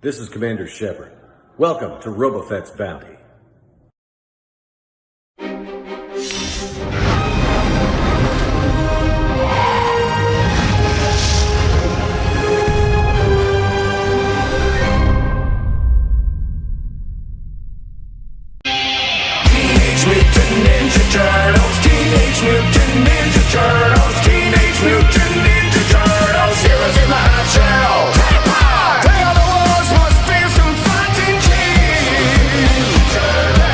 This is Commander Shepard. Welcome to Robofet's Bounty. Teenage Mutant Ninja Turtles, Teenage Mutant Ninja Turtles, Teenage Mutant Ninja Turtles, heroes in the hot shell. They are the world's most fearsome fighting team.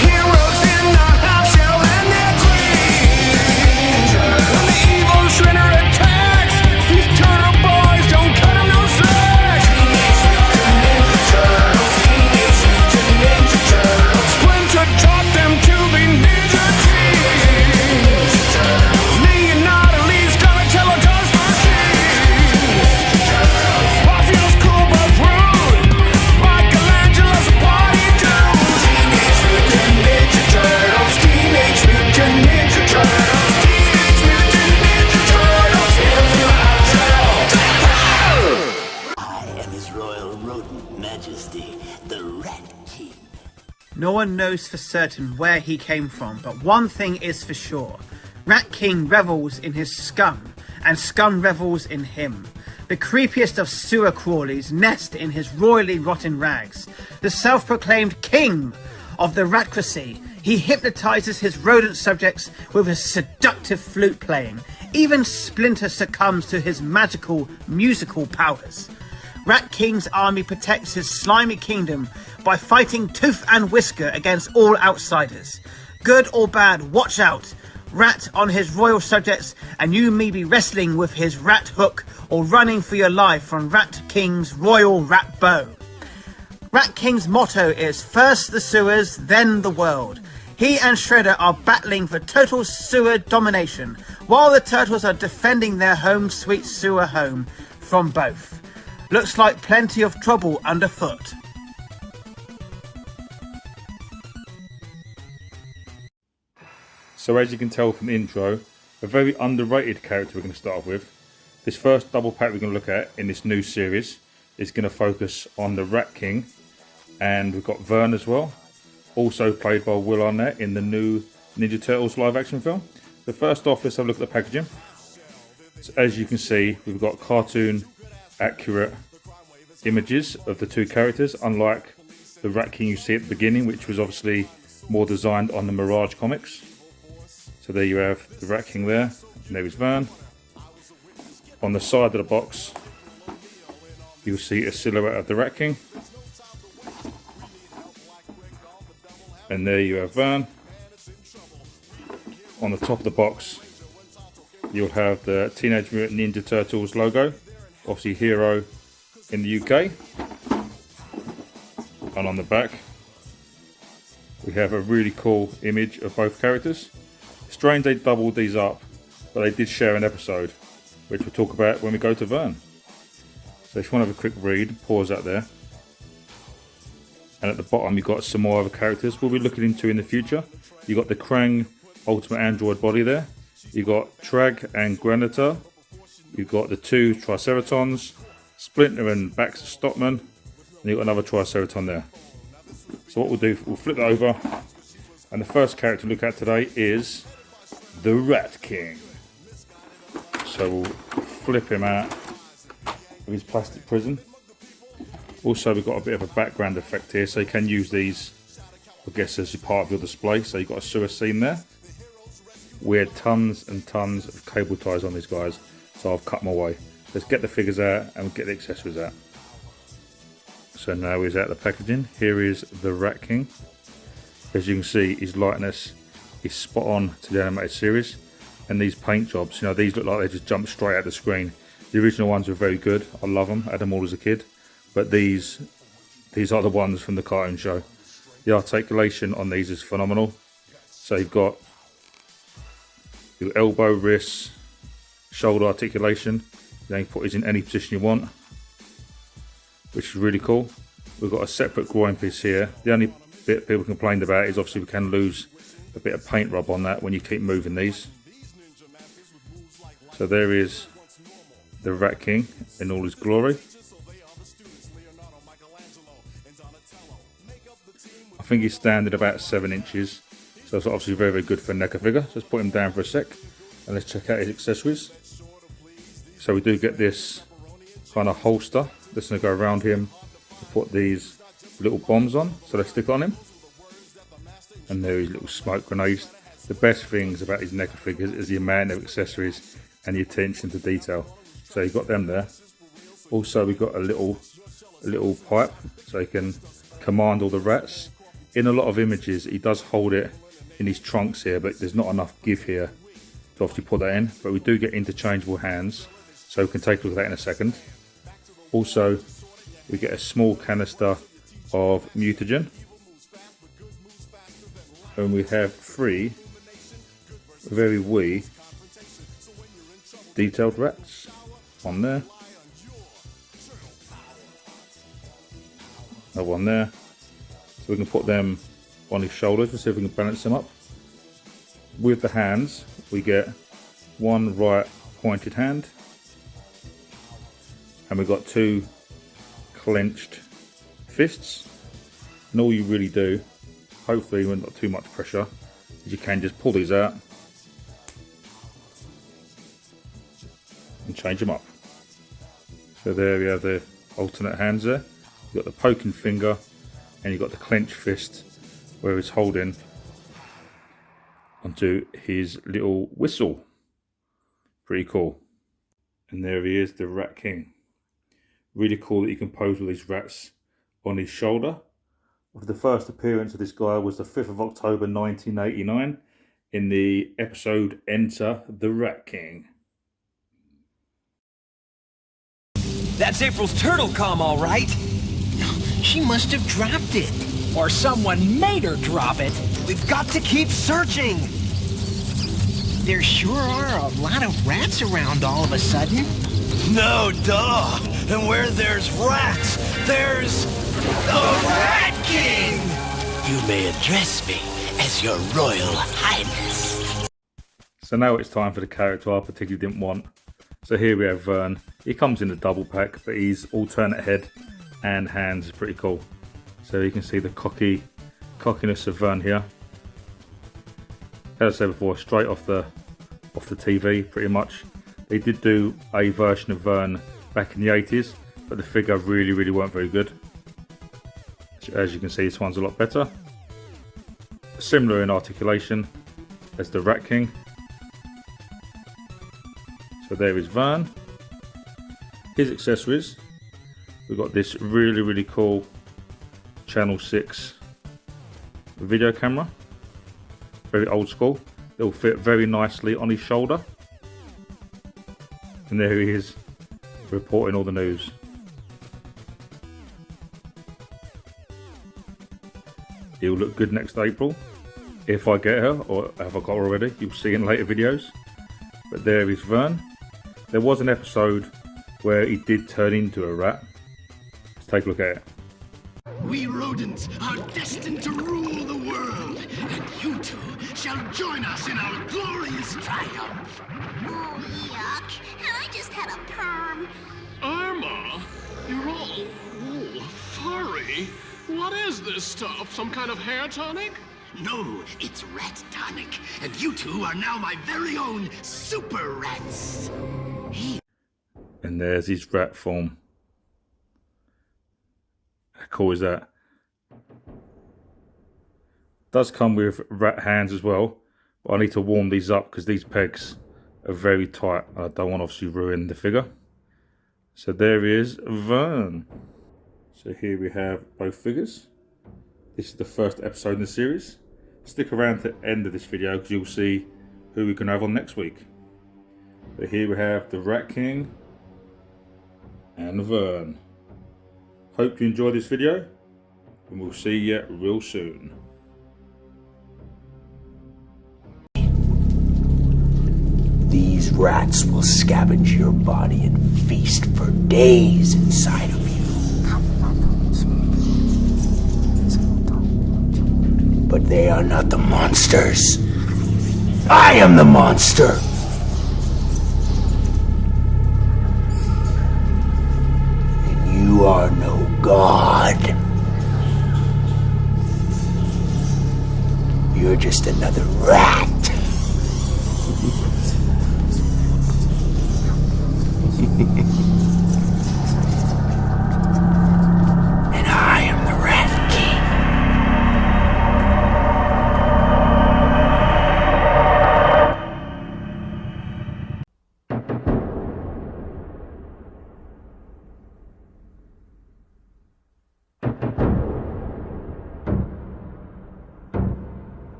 Heroes in the hot shell and they're clean. When the evil Shredder attacks, these turtle boys don't cut him no slack. Teenage Mutant Ninja Turtles, Teenage Mutant Ninja Turtles, Splinter taught them to be ninja teens. Leonardo leads Donatello does machines. Raphael's cool but rude. Michelangelo's a party dude. Teenage Mutant Ninja Turtles, Teenage Mutant Ninja Turtles, Teenage Mutant Ninja Turtles, heroes in the hot shell. I am His Royal Rodent Majesty, the Rat King. No one knows for certain where he came from, but one thing is for sure. Rat King revels in his scum, and scum revels in him. The creepiest of sewer crawlies nest in his royally rotten rags. The self-proclaimed king of the ratcracy, he hypnotizes his rodent subjects with his seductive flute playing. Even Splinter succumbs to his magical musical powers. Rat King's army protects his slimy kingdom by fighting tooth and whisker against all outsiders. Good or bad, watch out. Rat on his royal subjects, and you may be wrestling with his rat hook or running for your life from Rat King's royal rat bow. Rat King's motto is first the sewers, then the world. He and Shredder are battling for total sewer domination, while the turtles are defending their home sweet sewer home from both. Looks like plenty of trouble underfoot. So as you can tell from the intro, a very underrated character we're going to start off with. This first double pack we're going to look at in this new series is going to focus on the Rat King, and we've got Vern as well, also played by Will Arnett in the new Ninja Turtles live action film. So first off, let's have a look at the packaging. So as you can see, we've got cartoon accurate images of the two characters, unlike the Rat King you see at the beginning, which was obviously more designed on the Mirage comics. So there you have the Rat King there, and there is Vern. On the side of the box, you'll see a silhouette of the Rat King. And there you have Vern. On the top of the box, you'll have the Teenage Mutant Ninja Turtles logo, obviously Hero in the UK. And on the back, we have a really cool image of both characters. Strange they doubled these up, but they did share an episode, which we'll talk about when we go to Vern. So if you want to have a quick read, pause that there. And at the bottom you've got some more other characters we'll be looking into in the future. You've got the Krang Ultimate Android body there. You've got Trag and Granitor. You've got the two Triceratons, Splinter and Baxter Stockman, and you've got another Triceraton there. So what we'll do, we'll flip it over, and the first character to look at today is the Rat King. So we'll flip him out of his plastic prison. Also, we've got a bit of a background effect here, so you can use these, I guess, as part of your display. So you've got a sewer scene there. We had tons and tons of cable ties on these guys, so I've cut them away. Let's get the figures out and get the accessories out. So now he's out of the packaging. Here is the Rat King. As you can see, his likeness is spot on to the animated series. And these paint jobs, you know, these look like they just jumped straight out the screen. The original ones were very good. I love them. I had them all as a kid. But these are the ones from the cartoon show. The articulation on these is phenomenal. So you've got your elbow, wrist, shoulder articulation. You can put these in any position you want, which is really cool. We've got a separate groin piece here. The only bit people complained about is obviously we can lose a bit of paint rub on that when you keep moving these. So there is the Rat King in all his glory. think he's standing about 7 inches. So it's obviously very, very good for a Neca figure. So let's put him down for a sec and let's check out his accessories. So we do get this kind of holster that's going to go around him to put these little bombs on. So let's stick on him. And there his little smoke grenades. The best things about these Neca figures is the amount of accessories and the attention to detail. So you've got them there. Also we've got a little pipe so he can command all the rats. In a lot of images he does hold it in his trunks here, but there's not enough give here to obviously put that in. But we do get interchangeable hands, so we can take a look at that in a second. Also we get a small canister of mutagen, and we have 3 very wee detailed rats on there. Another one there. So we can put them on his shoulders. Let's see if we can balance them up. With the hands, we get 1 right pointed hand, and we've got 2 clenched fists. And all you really do, hopefully with not too much pressure, is you can just pull these out and change them up. So there we have the alternate hands there. You've got the poking finger and you've got the clenched fist where he's holding onto his little whistle. Pretty cool. And there he is, the Rat King. Really cool that you can pose with these rats on his shoulder. The first appearance of this guy was the 5th of October 1989 in the episode Enter the Rat King. That's April's turtle comm, all right. She must have dropped it. Or someone made her drop it. We've got to keep searching. There sure are a lot of rats around all of a sudden. No, duh. And where there's rats, there's the Rat King. You may address me as your Royal Highness. So now it's time for the character I particularly didn't want. So here we have Vern. He comes in a double pack, but he's alternate head and hands is pretty cool. So you can see the cockiness of Vern here. As I said before, straight off the TV, pretty much. They did do a version of Vern back in the 80s, but the figure really weren't very good. As you can see, this one's a lot better. Similar in articulation as the Rat King. So there is Vern. His accessories. We've got this really cool Channel 6 video camera. Very old school. It will fit very nicely on his shoulder. And there he is, reporting all the news. He'll look good next April. If I get her, or have I got her already, you'll see in later videos. But there is Vern. There was an episode where he did turn into a rat. Let's take a look at it. We rodents are destined to rule the world, and you two shall join us in our glorious triumph. Oh, yuck. I just had a perm. Irma, you're all furry. What is this stuff? Some kind of hair tonic? No, it's rat tonic, and you two are now my very own super rats. And there's his rat form. How cool is that? Does come with rat hands as well, but I need to warm these up because these pegs are very tight. I don't want to obviously ruin the figure. So there he is, Vern. So here we have both figures. This is the first episode in the series. Stick around to the end of this video because you'll see who we can have on next week. But here we have the Rat King and Vern. Hope you enjoyed this video, and we'll see you real soon. These rats will scavenge your body and feast for days inside of you. But they are not the monsters. I am the monster. And you are no god. just another rat.